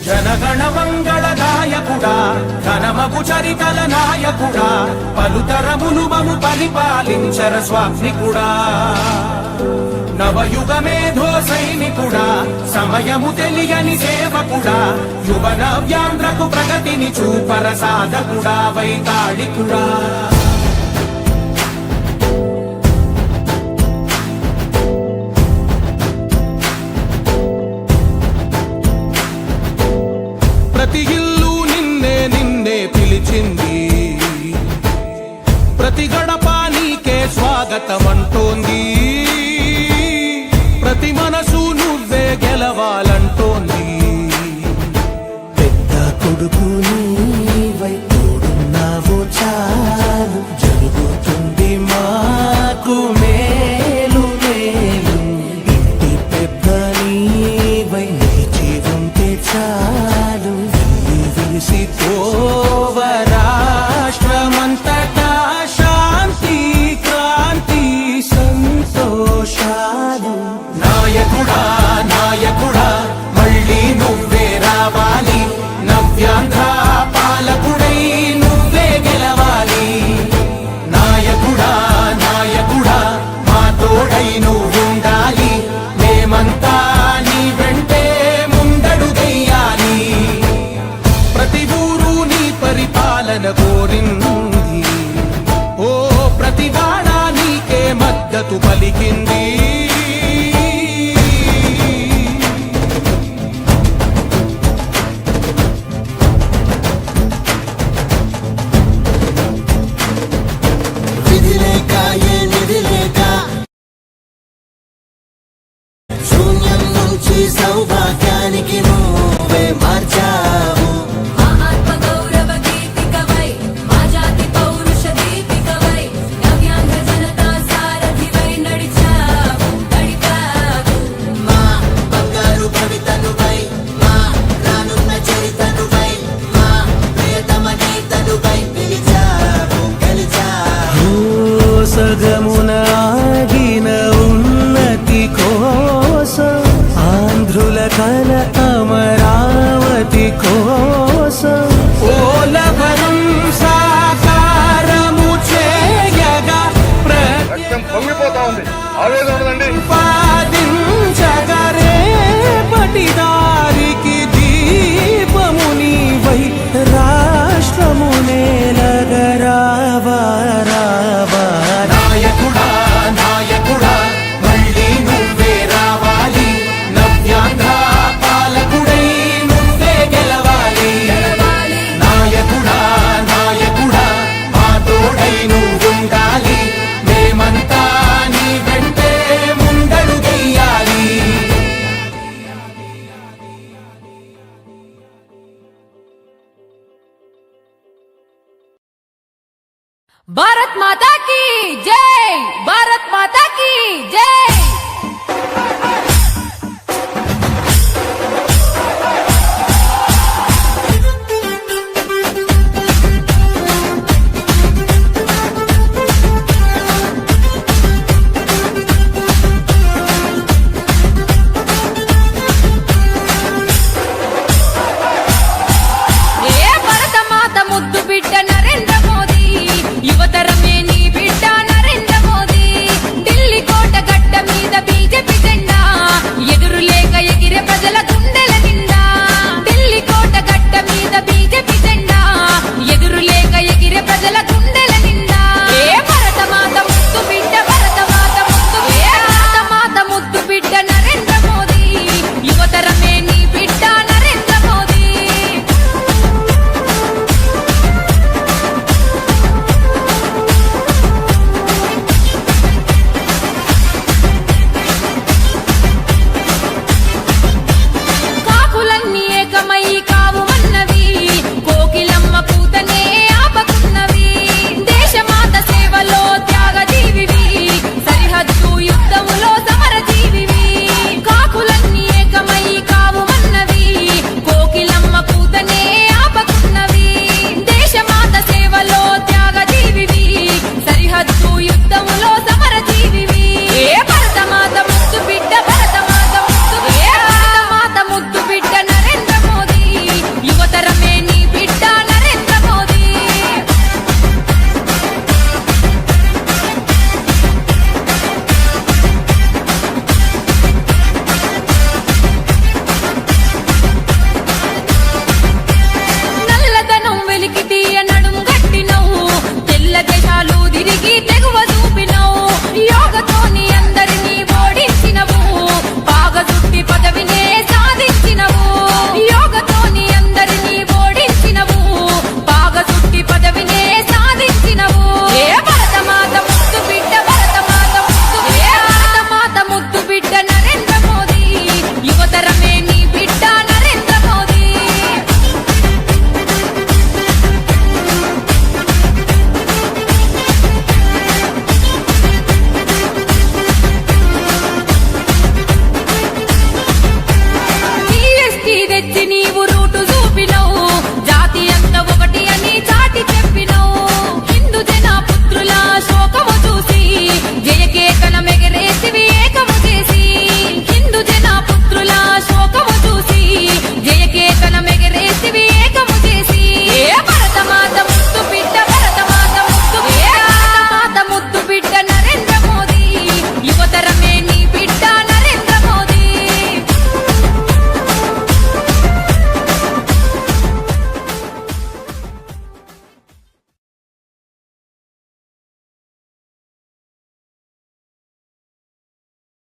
జనగణ మంగళదాయకుడా ఘనమగు చరితల నాయకుడా పలుతరములు మము పరిపాలించర స్వామికుడా నవయుగ మేధో సైనికుడా సమయము తెలియని సేవకుడా యువన వ్యాంధ్రకు ప్రగతిని చూపర సాధకుడా వైతాళికుడా ప్రతి ఇల్లు నిన్నే నిన్నే పిలిచింది ప్రతి గడప నీకే స్వాగతమంటోంది ప్రతి మనసు నువ్వే గెలవాలంటోంది పెద్ద కొడుకు నీవై తోడున్నావు చాలు జరుగుతుంది మాకు మేలు మేలు ఇంటి పెద్ద నీవై నిలిచి ఉంటే చాలు విసిపోవ రాష్ట్రమంతటా శాంతి క్రాంతి సంతోషాలు నాయకుడా నాయకుడా మళ్ళీ నువ్వే రావాలి నవ్యాంధ్ర పాలకుడై నువ్వే గెలవాలి నాయకుడా నాయకుడా మా తోడై నువ్వుండాలి మేమంతా నీ వెంటే ముందడుగెయ్యాలి ప్రతి ఊరు నీ పరిపాలన కోరింది ఓ ప్రతి వాడ నీకే మద్దతు పలికింది శూన్యం నుంచి సౌభాగ్యానికి నువ్వే మార్చావు ఆత్మ గౌరవ గీతికవై మా జాతి పౌరుష దీపికవై నవ్యాంధ్ర జనతా సారథివై నడిచావు గడిపావు మా బంగారు భవితనువై మా రానున్న చరితనువై మా ప్రియతమ గీతనువై పిలిచావు గెలిచావు సగమున ఆగిన ఉన్నతి కోసం ఆంధ్రుల కల అమరావతి కోసం పోలవరం సాకారము చేయగా రక్తం పొంగిపోతా ఉంది ఆవేదన ఉండదండి ప్రతిపాదించగరేపటి దారికి దీపము నీవై రాష్ట్రము నేలగరావా రావా నాయకుడా నాయకుడా మళ్ళీ నువ్వే రావాలి నవ్యాంధ్ర పాలకుడై నువ్వే గెలవాలి నాయకుడా నాయకుడా మా తోడై నువ్వుండాలి మేమంతా నీ వెంటే ముందడుగెయ్యాలి భారత్ మాతా కీ జై భారత్ మాతా కీ జై